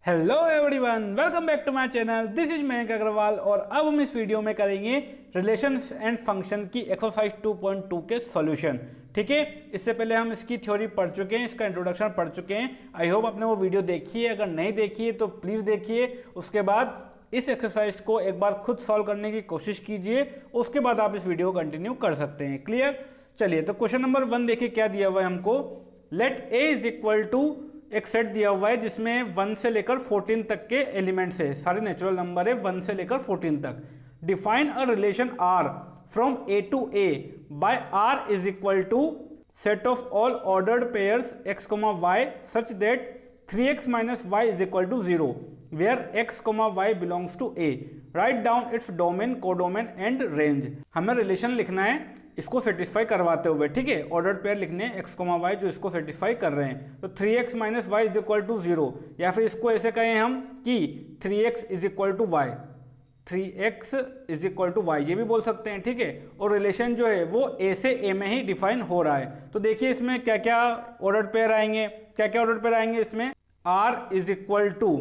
Hello everyone, welcome back to my channel. This is Mayank Agarwal और अब हम इस वीडियो में करेंगे रिलेशंस एंड फंक्शन की एक्सरसाइज 2.2 के सॉल्यूशन। ठीक है, इससे पहले हम इसकी थ्योरी पढ़ चुके हैं, इसका इंट्रोडक्शन पढ़ चुके हैं। आई होप आपने वो वीडियो देखी है, अगर नहीं देखी है तो प्लीज़ देखिए। उसके बाद इस एक्सरसाइज को एक बार खुद सॉल्व करने की कोशिश कीजिए, उसके बाद आप इस वीडियो को कंटिन्यू कर सकते हैं। क्लियर? चलिए, तो क्वेश्चन नंबर 1 देखिए क्या दिया हुआ है हमको। Let a is equal to एक सेट दिया हुआ है जिसमें 1 से लेकर 14 तक के एलिमेंट्स है, सारे नेचुरल नंबर है 1 से लेकर 14 तक। Define a relation r from a to a by r is equal to set of all ordered pairs x, y such that 3x minus y is equal to 0 where x, y belongs to A. Write down its domain, codomain and range. हमें relation लिखना है इसको satisfy करवाते हुए। ठीक है, ordered pair लिखने हैं x, y जो इसको सेटिस्फाई कर रहे हैं। तो 3x minus y is equal to 0, या फिर इसको ऐसे कहें हम कि 3x is equal to y, 3x is equal to y, ये भी बोल सकते हैं। ठीक है, और रिलेशन जो है वो a से a में ही डिफाइन हो रहा है। तो देखिए इसमें क्या क्या ऑर्डर्ड पेयर आएंगे, क्या क्या ऑर्डर्ड पेयर आएंगे इसमें। r इज इक्वल टू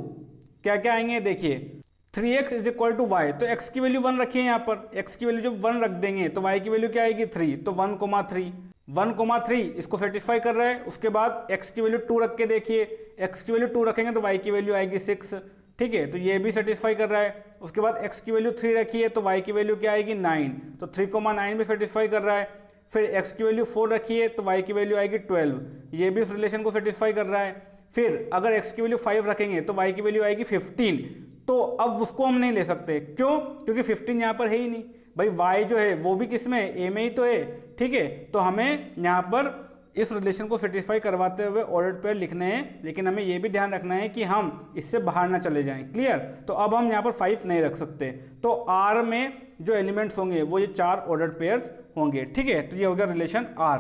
क्या क्या आएंगे, देखिए 3x is equal to y. तो x की वैल्यू 1 रखिए यहाँ पर, x की वैल्यू जब 1 रख देंगे तो y की वैल्यू क्या आएगी 3, तो 1,3 इसको सेटिस्फाई कर रहा है। उसके बाद x की वैल्यू 2 रख के देखिए, x की वैल्यू 2 रखेंगे तो y की वैल्यू आएगी 6। ठीक है, तो ये भी सेटिस्फाई कर रहा है। उसके बाद x की वैल्यू 3 रखिए तो y की वैल्यू क्या आएगी 9, तो 3,9 भी सेटिस्फाई कर रहा है। फिर x की वैल्यू 4 रखिए तो y की वैल्यू आएगी 12, ये भी इस रिलेशन को सेटिस्फाई कर रहा है। फिर अगर x की वैल्यू 5 रखेंगे तो y की वैल्यू आएगी 15, तो अब उसको हम नहीं ले सकते। क्यों? क्योंकि 15 यहाँ पर है ही नहीं भाई, y जो है वो भी किस में है, a में ही तो है। ठीक है, तो हमें यहाँ पर इस रिलेशन को सेटिस्फाई करवाते हुए ऑर्डर्ड पेयर लिखने हैं, लेकिन हमें ये भी ध्यान रखना है कि हम इससे बाहर ना चले जाएं। क्लियर? तो अब हम यहाँ पर 5 नहीं रख सकते, तो R में जो एलिमेंट्स होंगे वो ये 4 ऑर्डर्ड पेयर्स होंगे। ठीक है, तो ये हो गया रिलेशन R।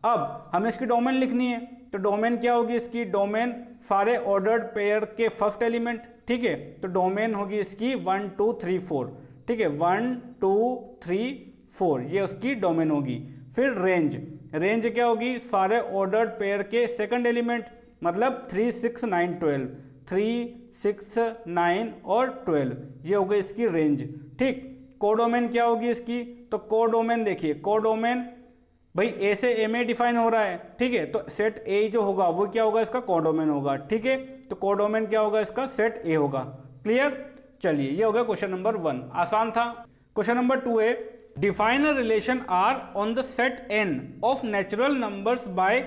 अब हमें इसकी डोमेन लिखनी है, तो डोमेन क्या होगी इसकी, डोमेन सारे ऑर्डर्ड पेयर के फर्स्ट एलिमेंट। ठीक है, तो डोमेन होगी इसकी 1 2 3 4। ठीक है, 1 2 3 4 ये उसकी डोमेन होगी। फिर रेंज, रेंज क्या होगी, सारे ऑर्डर्ड पेयर के सेकंड एलिमेंट, मतलब 3 6 9 12, 3 6 9 और 12, ये हो गई इसकी रेंज। ठीक, कोडोमेन क्या होगी इसकी, तो कोडोमेन देखिए, कोडोमेन भाई ए से ए में डिफाइन हो रहा है। ठीक है, तो सेट ए जो होगा वो क्या होगा, इसका कोडोमेन होगा। ठीक है, तो कोडोमेन क्या होगा, इसका सेट ए होगा। क्लियर? चलिए, ये हो गया क्वेश्चन नंबर 1, आसान था। क्वेश्चन नंबर 2 है, define a relation r on the set n of natural numbers by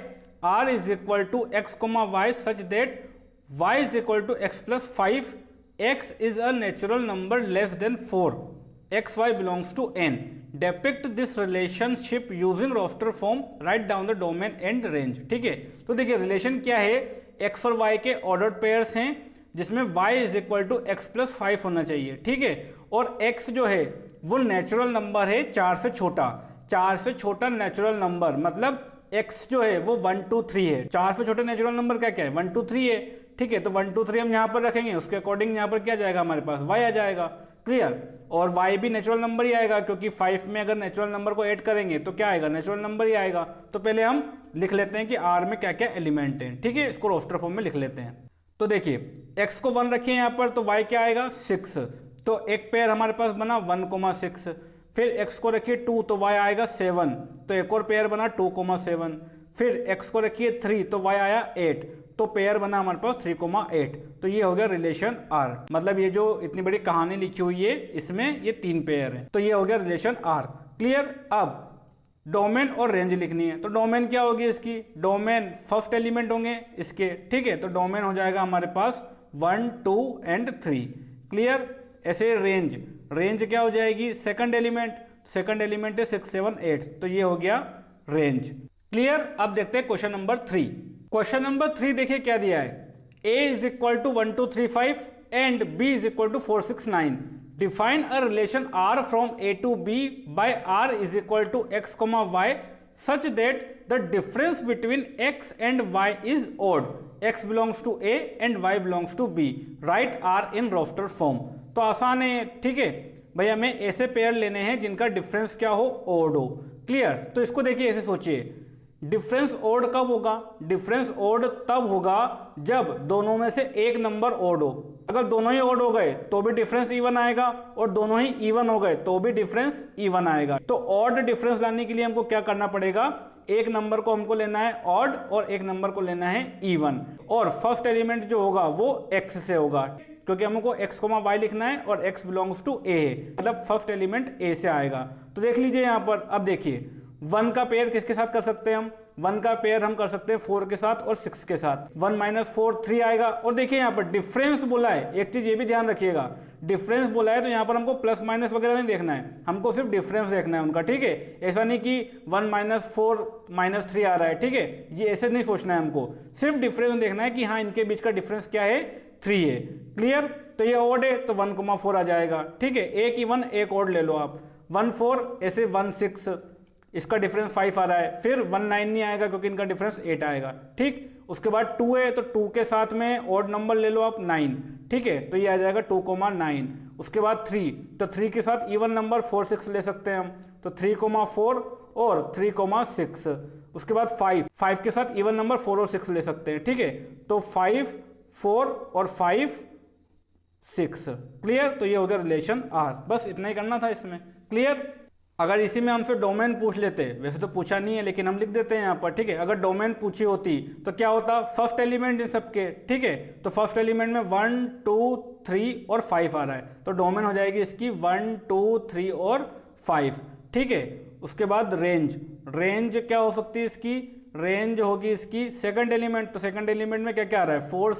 r is equal to x, y such that y is equal to x plus 5, x is a natural number less than 4, x, y belongs to n. Depict this relationship using roster form. Write down the domain and range. ठीक है, तो देखिए relation क्या है, x और y के ordered pairs हैं जिसमें y is equal to x plus 5 होना चाहिए। ठीक है, और x जो है वो नेचुरल नंबर है 4 से छोटा, 4 से छोटा नेचुरल नंबर, मतलब x जो है वो 1 2 3 है। 4 से छोटे नेचुरल नंबर क्या क्या है, 1 2 3 है। ठीक है, तो 1 2 3 हम यहाँ पर रखेंगे, उसके अकॉर्डिंग यहाँ पर क्या जाएगा हमारे पास, y आ जाएगा। क्लियर? और y भी नेचुरल नंबर ही आएगा, क्योंकि 5 में अगर नेचुरल नंबर को ऐड करेंगे तो क्या आएगा, नेचुरल नंबर ही आएगा। तो पहले हम लिख लेते हैं कि R में क्या क्या एलिमेंट हैं। ठीक है, इसको रोस्टर फॉर्म में लिख लेते हैं। तो देखिए x को 1 रखिए यहाँ पर, तो y क्या आएगा 6, तो एक पेयर हमारे पास बना 1,6। फिर x को रखिए 2, तो y आएगा 7, तो एक और पेयर बना 2,7। फिर x को रखिए 3, तो y आया 8, तो पेयर बना हमारे पास 3,8। तो ये हो गया रिलेशन R। मतलब ये जो इतनी बड़ी कहानी लिखी हुई है इसमें ये 3 पेयर हैं, तो ये हो गया रिलेशन R। क्लियर? अब डोमेन और रेंज लिखनी है, तो डोमेन क्या होगी इसकी, डोमेन फर्स्ट एलिमेंट होंगे इसके। ठीक है, तो डोमेन हो जाएगा हमारे पास 1 2 एंड 3। क्लियर? ऐसे रेंज, रेंज क्या हो जाएगी, सेकंड एलिमेंट, सेकंड एलिमेंट है 6 7 8, तो ये हो गया रेंज। क्लियर? अब देखते हैं क्वेश्चन नंबर 3। क्वेश्चन नंबर 3 देखिए क्या दिया है, a is equal to 1 2 3 5 and b is equal to 4 6 9। Define a relation r from a to b by r is equal to x, y such that the difference between x and y is odd, x belongs to a and y belongs to b. Write r in roster form. तो आसान है। ठीक है भाई, हमें ऐसे pair लेने हैं जिनका डिफरेंस क्या हो, ओड हो। क्लियर? तो इसको देखिए ऐसे सोचिए, डिफरेंस ओड कब होगा? डिफरेंस ओड तब होगा जब दोनों में से एक नंबर ओड हो। अगर दोनों ही ओड हो गए तो भी डिफरेंस इवन आएगा, और दोनों ही इवन हो गए तो भी डिफरेंस इवन आएगा। तो ऑड डिफरेंस लाने के लिए हमको क्या करना पड़ेगा? एक नंबर को हमको लेना है ऑड और एक नंबर को लेना है इवन, और फर्स्ट एलिमेंट जो होगा वो एक्स से होगा, क्योंकि हमको x, y लिखना है और x बिलोंग्स टू a है, मतलब फर्स्ट एलिमेंट a से आएगा। तो देख लीजिए यहाँ पर, अब देखिए 1 का पेयर किसके साथ कर सकते हैं हम? 1 का पेयर हम कर सकते हैं 4 के साथ और 6 के साथ। 1 - 4 3 आएगा। और देखिए यहाँ पर डिफरेंस बोला है, एक चीज ये भी ध्यान रखिएगा, डिफरेंस बोला है तो यहाँ पर हमको प्लस माइनस वगैरह नहीं देखना है, हमको सिर्फ डिफरेंस देखना है उनका, ठीक है। ऐसा नहीं कि 1 - 4 - 3 आ रहा है, ठीक है, ये ऐसे नहीं सोचना है हमको, सिर्फ डिफरेंस देखना है कि हाँ इनके बीच का डिफरेंस क्या है, 3 है। क्लियर? तो ये ऑड है तो 1,4 आ जाएगा, ठीक है। एक इवन एक ऑड ले लो आप, 1 4 ऐसे 1 6, इसका डिफरेंस 5 आ रहा है। फिर 1 9 नहीं आएगा क्योंकि इनका डिफरेंस 8 आएगा, ठीक। उसके बाद 2 है तो 2 के साथ में ऑड नंबर ले लो आप 9, ठीक है, तो ये आ जाएगा 2,9। उसके बाद 3, तो 3 के साथ इवन नंबर 4 6 ले सकते हैं हम, तो 3,4 और 3,6। उसके बाद 5 के साथ इवन नंबर 4 और 6 ले सकते हैं, ठीक है, तो 5 4 और 5 6। क्लियर? तो ये हो गया रिलेशन आर। बस इतना ही करना था इसमें। क्लियर? अगर इसी में हमसे डोमेन पूछ लेते, वैसे तो पूछा नहीं है लेकिन हम लिख देते हैं यहाँ पर, ठीक है। अगर डोमेन पूछी होती तो क्या होता? फर्स्ट एलिमेंट इन सबके, ठीक है, तो फर्स्ट एलिमेंट में 1 2 3 और 5 आ रहा है, तो डोमेन हो जाएगी इसकी 1 2 3 और 5, ठीक है। उसके बाद रेंज क्या हो सकती है इसकी? रेंज होगी इसकी सेकंड एलिमेंट, तो सेकंड एलिमेंट में क्या क्या आ रहा है? 4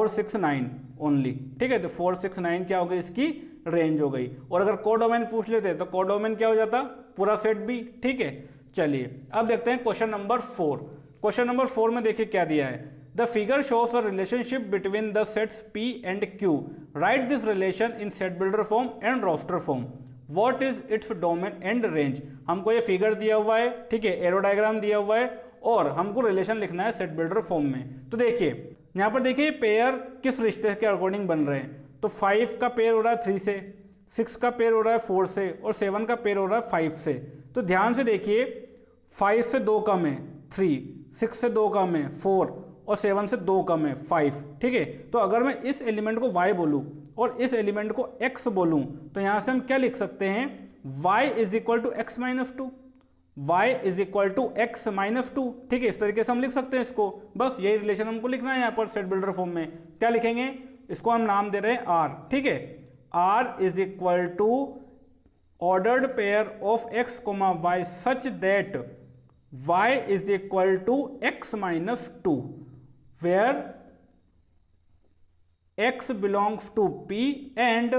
6 9 ओनली, ठीक है, तो 4 6 9 क्या हो गई? इसकी रेंज हो गई। और अगर कोडोमेन पूछ लेते तो कोडोमेन क्या हो जाता? पूरा सेट भी, ठीक है। चलिए अब देखते हैं क्वेश्चन नंबर 4। क्वेश्चन नंबर 4 में देखिए क्या दिया है। The figure shows a relationship between the sets P and Q। Right this relation in set builder form and roster form. What is its domain and range. हमको ये figure दिया हुआ है, ठीक है, एरो डायग्राम दिया हुआ है, और हमको रिलेशन लिखना है सेट बिल्डर फॉर्म में। तो देखिए यहाँ पर देखिए पेयर किस रिश्ते के अकॉर्डिंग बन रहे हैं। तो 5 का पेयर हो रहा है 3 से, 6 का पेयर हो रहा है 4 से, और 7 का पेयर हो रहा है 5 से। तो ध्यान से देखिए 5 से 2 कम है 3, 6 से 2 कम है 4, और 7 से 2 कम है 5, ठीक है। तो अगर मैं इस एलिमेंट को y बोलूँ और इस एलिमेंट को x बोलूँ तो यहाँ से हम क्या लिख सकते हैं? y = x - 2, y = x - 2, ठीक है, इस तरीके से हम लिख सकते हैं इसको। बस यही रिलेशन हमको लिखना है यहाँ पर सेट बिल्डर फॉर्म में। क्या लिखेंगे? इसको हम नाम दे रहे हैं r, ठीक है। r = ordered pair of x, y such that y = x - 2 where x belongs to P and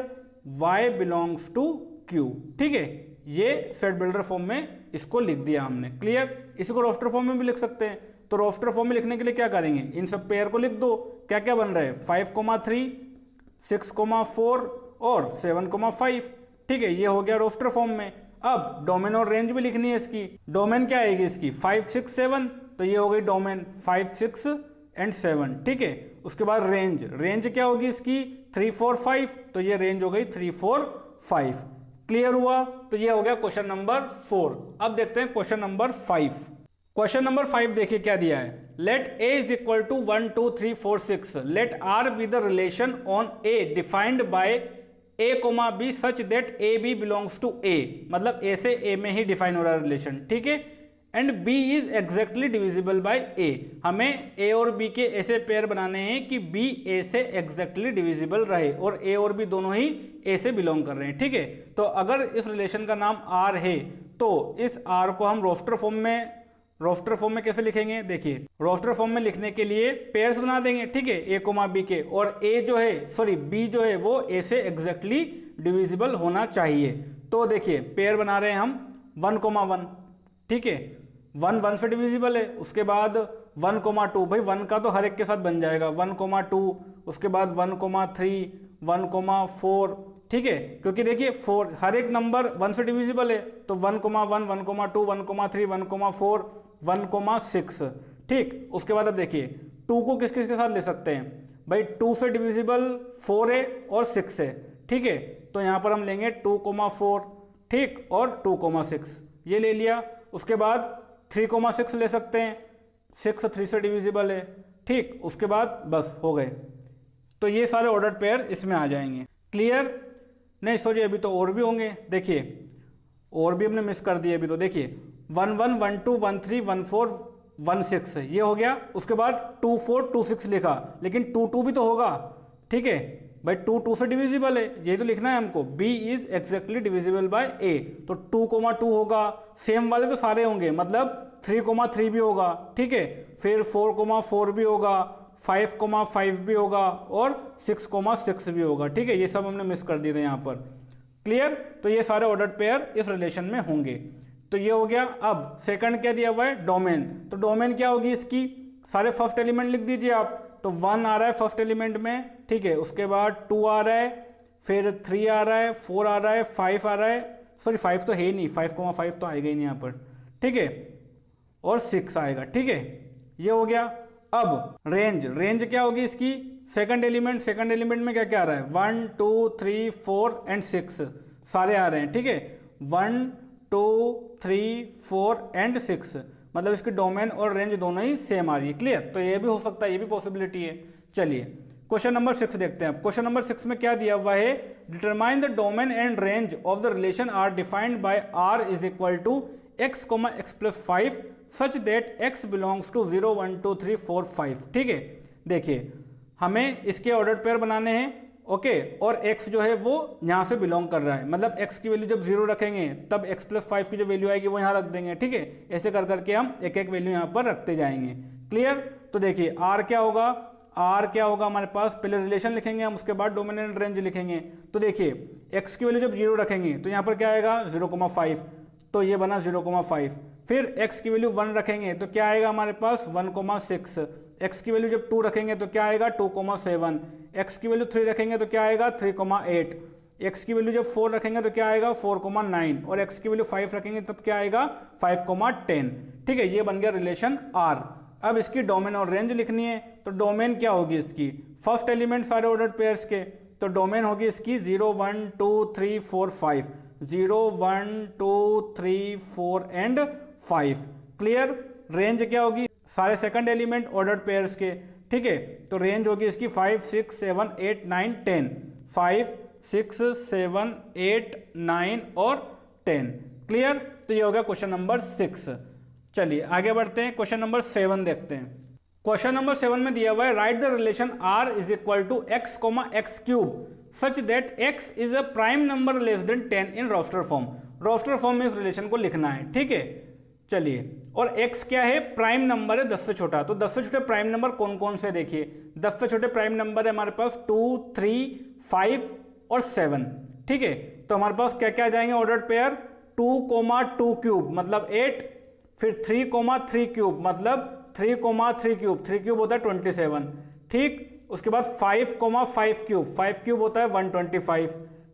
y belongs to Q, ठीक है। ये सेट बिल्डर फॉर्म में इसको लिख दिया हमने। क्लियर? इसको रोस्टर फॉर्म में भी लिख सकते हैं। तो रोस्टर फॉर्म में लिखने के लिए क्या करेंगे? इन सब पेयर को लिख दो। क्या क्या बन रहा है? 5,3 6,4 और 7,5, ठीक है, ये हो गया रोस्टर फॉर्म में। अब डोमेन और रेंज भी लिखनी है इसकी। डोमेन क्या आएगी इसकी? 5 6 7, तो ये हो गई डोमेन 5 6 एंड 7, ठीक है। उसके बाद रेंज क्या होगी इसकी? 3 4 5, तो ये रेंज हो गई 3 4 5। क्लियर हुआ? तो ये हो गया क्वेश्चन नंबर 4। अब देखते हैं क्वेश्चन नंबर 5। क्वेश्चन नंबर 5 देखिए क्या दिया है। Let a = 1 2 3 4 6 let r be the relation on a defined by a, b such that a b belongs to a। मतलब a से a में ही डिफाइन हो रहा है रिलेशन, ठीक है। And b is exactly divisible by a। हमें a और b के ऐसे पेयर बनाने हैं कि b a से एग्जैक्टली डिविजिबल रहे, और a और b दोनों ही a से बिलोंग कर रहे हैं, ठीक है। तो अगर इस रिलेशन का नाम r है तो इस r को हम रोस्टर फॉर्म में कैसे लिखेंगे? देखिए रोस्टर फॉर्म में लिखने के लिए पेयर्स बना देंगे, ठीक है, a, b के, और b जो है वो a से एग्जैक्टली डिविजिबल होना चाहिए। तो देखिए पेयर बना रहे हैं हम 1, 1, ठीक है, 1 1 से डिविजिबल है। उसके बाद 1, 2, भाई 1 का तो हर एक के साथ बन जाएगा, 1, 2, उसके बाद 1, 3, 1, 4, ठीक है, क्योंकि देखिए 4 हर एक नंबर 1 से डिविजिबल है, तो 1, 1, 1, 2, 1, 3, 1, 4, 1, 6, ठीक। उसके बाद अब देखिए 2 को किस किस के साथ ले सकते हैं? भाई 2 से डिविजिबल 4 है और 6 है, ठीक है, तो यहाँ पर हम लेंगे 2, 4, ठीक, और 2, 6, ये ले लिया। उसके बाद 3,6 ले सकते हैं, 6 3 से डिविजिबल है, ठीक। उसके बाद बस हो गए, तो ये सारे ऑर्डर्ड पेयर इसमें आ जाएंगे। क्लियर? नहीं सॉरी, अभी तो और भी होंगे, देखिए और भी हमने मिस कर दिए अभी। तो देखिए 1 1 1 2 1 3 1 4 1 6 ये हो गया। उसके बाद 2 4 2 6 लिखा, लेकिन 2 2 भी तो होगा, ठीक है भाई, 2 2 से डिविजिबल है, यही तो लिखना है हमको। B is exactly divisible by A, तो 2,2 होगा। सेम वाले तो सारे होंगे, मतलब 3,3 भी होगा, ठीक है। फिर 4,4 भी होगा, 5,5 भी होगा और 6,6 भी होगा, ठीक है। ये सब हमने मिस कर दिए थे यहाँ पर। क्लियर? तो ये सारे ऑर्डर्ड पेयर इस रिलेशन में होंगे। तो ये हो गया। अब सेकंड क्या दिया हुआ है? डोमेन। तो डोमेन क्या होगी इसकी? सारे फर्स्ट एलिमेंट लिख दीजिए आप। तो 1 आ रहा है फर्स्ट एलिमेंट में, ठीक है। उसके बाद 2 आ रहा है, फिर 3 आ रहा है, 4 आ रहा है, 5 आ रहा है, सॉरी 5 तो है ही नहीं, 5,5 तो आएगा ही नहीं यहाँ पर, ठीक है। और 6 आएगा, ठीक है। ये हो गया। अब रेंज, रेंज क्या होगी इसकी? सेकंड एलिमेंट, सेकंड एलिमेंट में क्या क्या आ रहा है? 1 2 3 4 एंड 6 सारे आ रहे हैं, ठीक है। 1 2 3 4 एंड 6, मतलब इसकी डोमेन और रेंज दोनों ही सेम आ रही है। क्लियर? तो ये भी हो सकता है, ये भी पॉसिबिलिटी है। चलिए क्वेश्चन नंबर 6 देखते हैं। क्वेश्चन नंबर 6 में क्या दिया हुआ है? Determine the domain and range of the relation R defined by r is equal to x, x plus 5 such that x belongs to 0 1 2 3 4 5, ठीक है। देखिए हमें इसके ऑर्डर्ड पेयर बनाने हैं, ओके। और x जो है वो यहाँ से बिलोंग कर रहा है, मतलब x की वैल्यू जब 0 रखेंगे तब x प्लस 5 की जो वैल्यू आएगी वो यहाँ रख देंगे, ठीक है। ऐसे कर करके हम एक एक वैल्यू यहाँ पर रखते जाएंगे। क्लियर? तो देखिए r क्या होगा? r क्या होगा हमारे पास? पहले रिलेशन लिखेंगे हम, उसके बाद डोमेन एंड रेंज लिखेंगे। तो देखिए x की वैल्यू जब 0 रखेंगे तो यहाँ पर क्या आएगा? 0,5, तो ये बना 0,5। फिर x की वैल्यू 1 रखेंगे तो क्या आएगा हमारे पास? 1,6। x की वैल्यू जब 2 रखेंगे तो क्या आएगा? 2,7। x की वैल्यू 3 रखेंगे तो क्या आएगा? 3,8। x की वैल्यू जब 4 रखेंगे तो क्या आएगा? 4,9। और x की वैल्यू 5 रखेंगे तब क्या आएगा? 5,10, ठीक है। ये बन गया रिलेशन r। अब इसकी डोमेन और रेंज लिखनी है, तो डोमेन क्या होगी इसकी? फर्स्ट एलिमेंट सारे ऑर्डर्ड पेयर्स के, तो डोमेन होगी इसकी 0 1 2 3 4 5, 0 1 2 3 4 एंड 5। क्लियर? रेंज क्या होगी? सारे सेकंड एलिमेंट ऑर्डर्ड पेयर्स के, ठीक है। तो रेंज होगी इसकी 5 6 7 8 9 10, 5 6 7 8 9 और 10। क्लियर? तो ये हो गया क्वेश्चन नंबर 6। चलिए आगे बढ़ते हैं, क्वेश्चन नंबर 7 देखते हैं। क्वेश्चन नंबर 7 में दिया हुआ है write the relation r is equal to x, x cube such that x is a prime number less than 10 in roster form. Roster form में इस रिलेशन को लिखना है, ठीक है। चलिए, और x क्या है? प्राइम नंबर है 10 से छोटा। तो 10 से छोटे प्राइम नंबर कौन कौन से? देखिए 10 से छोटे प्राइम नंबर है हमारे पास 2 3 5 और 7, ठीक है। तो हमारे पास क्या क्या आ जाएंगे ऑर्डर्ड पेयर? 2,2 क्यूब मतलब 8, फिर 3,3 क्यूब मतलब 3,3 क्यूब, 3 क्यूब होता है 27, ठीक। उसके बाद 5,5 क्यूब, 5 क्यूब होता है 125,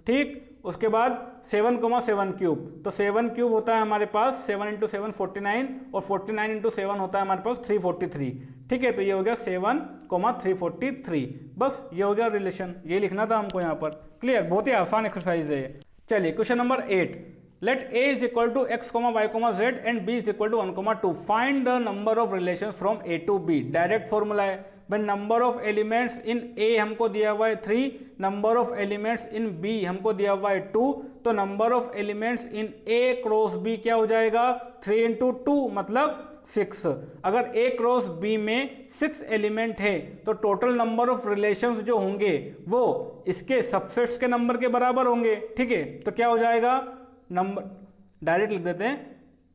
ठीक। उसके बाद 7,7 क्यूब, तो 7 क्यूब होता है हमारे पास 7 × 7 49 और 49 × 7 होता है हमारे पास 343, ठीक है। तो ये हो गया 7,343। बस ये हो गया रिलेशन, ये लिखना था हमको यहाँ पर। क्लियर? बहुत ही आसान एक्सरसाइज है। चलिए question number 8, let a is equal to x, y, z and b is equal to 1,2. Find the number of relations from a to b. Direct formula है भाई। Number of elements in a हमको दिया हुआ है 3, number of elements in b हमको दिया हुआ है 2, तो number of elements in a cross b क्या हो जाएगा? 3 × 2 मतलब 6। अगर a क्रॉस b में 6 एलिमेंट है तो टोटल नंबर ऑफ रिलेशंस जो होंगे वो इसके सबसेट्स के नंबर के बराबर होंगे, ठीक है। तो क्या हो जाएगा? नंबर डायरेक्ट लिख देते हैं,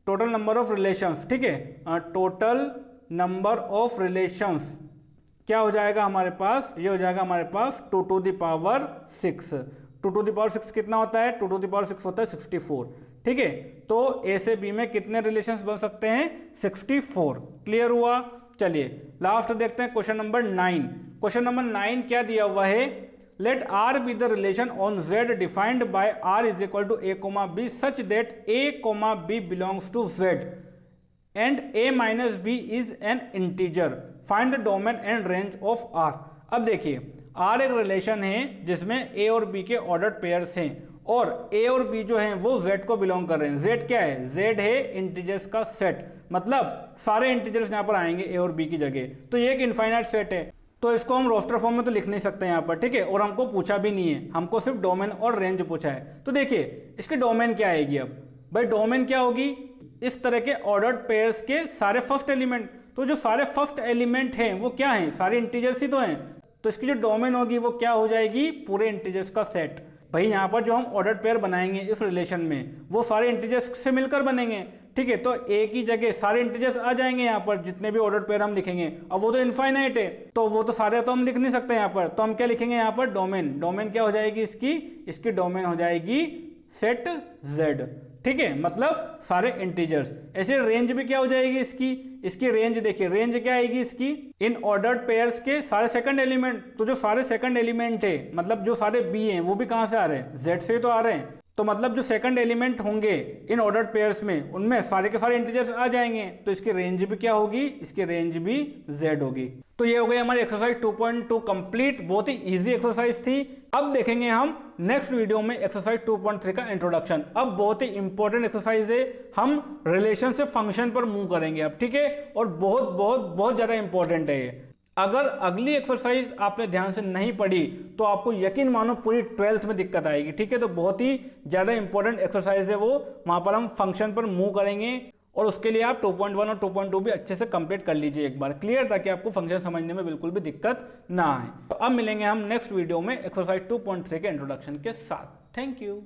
टोटल नंबर ऑफ रिलेशंस, ठीक है। टोटल नंबर ऑफ रिलेशंस क्या हो जाएगा हमारे पास? ये हो जाएगा हमारे पास 2 to the power 6। 2 to the power 6 कितना होता है? 2 to the power 6 होता है 64, ठीक है। तो ए से बी में कितने रिलेशंस बन सकते हैं? 64। क्लियर हुआ? चलिए लास्ट देखते हैं क्वेश्चन नंबर 9। क्वेश्चन नंबर 9 क्या दिया हुआ है? Let R be the relation on Z defined by R is equal to a, b such that a, b belongs to Z and a minus b is an integer. Find the domain and range of R. अब देखिए R एक relation है जिसमें a और b के ordered pairs हैं और a और b जो हैं वो Z को बिलोंग कर रहे हैं। Z क्या है? Z है इंटीजर्स का सेट, मतलब सारे इंटीजर्स यहाँ पर आएंगे ए और बी की जगह। तो ये एक इनफाइनाइट सेट है, तो इसको हम रोस्टर फॉर्म में तो लिख नहीं सकते यहाँ पर, ठीक है। और हमको पूछा भी नहीं है, हमको सिर्फ डोमेन और रेंज पूछा है। तो देखिए इसकी डोमेन क्या आएगी। अब भाई डोमेन क्या होगी, इस तरह के ऑर्डर्ड पेयर्स के सारे फर्स्ट एलिमेंट। तो जो सारे फर्स्ट एलिमेंट हैं वो क्या हैं, सारे इंटीजर्स ही तो हैं। तो इसकी जो डोमेन होगी वो क्या हो जाएगी, पूरे इंटीजर्स का सेट। भाई यहाँ पर जो हम ऑर्डर्ड पेयर बनाएंगे इस रिलेशन में वो सारे इंटीजर्स से मिलकर बनेंगे, ठीक है। तो ए की जगह सारे इंटीजर्स आ जाएंगे यहाँ पर, जितने भी ऑर्डर्ड पेयर हम लिखेंगे। अब वो तो इनफाइनाइट है, तो वो तो सारे तो हम लिख नहीं सकते यहाँ पर। तो हम क्या लिखेंगे यहाँ पर, डोमेन। डोमेन क्या हो जाएगी इसकी डोमेन हो जाएगी सेट Z, ठीक है, मतलब सारे इंटीजर्स। ऐसे रेंज भी क्या हो जाएगी इसकी रेंज। देखिए रेंज क्या आएगी इसकी, इन ऑर्डर्ड पेयर्स के सारे सेकंड एलिमेंट। तो जो सारे सेकंड एलिमेंट है, मतलब जो सारे बी हैं वो भी कहां से आ रहे हैं, Z से तो आ रहे हैं। तो मतलब जो सेकंड एलिमेंट होंगे इन ऑर्डर्ड पेयर्स में, उनमें सारे के सारे इंटीजर्स आ जाएंगे। तो इसकी रेंज भी क्या होगी, इसकी रेंज भी Z होगी। तो ये हो गई हमारी एक्सरसाइज 2.2 कंप्लीट। बहुत ही इजी एक्सरसाइज थी। अब देखेंगे हम नेक्स्ट वीडियो में एक्सरसाइज 2.3 का इंट्रोडक्शन। अब बहुत ही इंपॉर्टेंट एक्सरसाइज है, हम रिलेशन से फंक्शन पर मूव करेंगे अब, ठीक है। और बहुत बहुत बहुत ज्यादा इंपॉर्टेंट है ये। अगर अगली एक्सरसाइज आपने ध्यान से नहीं पढ़ी तो आपको यकीन मानो पूरी 12th में दिक्कत आएगी, ठीक है। तो बहुत ही ज्यादा इंपॉर्टेंट एक्सरसाइज है वो, वहां पर हम फंक्शन पर मूव करेंगे। और उसके लिए आप 2.1 और 2.2 भी अच्छे से कंप्लीट कर लीजिए एक बार, क्लियर, ताकि आपको फंक्शन समझने में बिल्कुल भी दिक्कत ना आए। तो अब मिलेंगे हम नेक्स्ट वीडियो में एक्सरसाइज 2.3 के इंट्रोडक्शन के साथ। Thank you.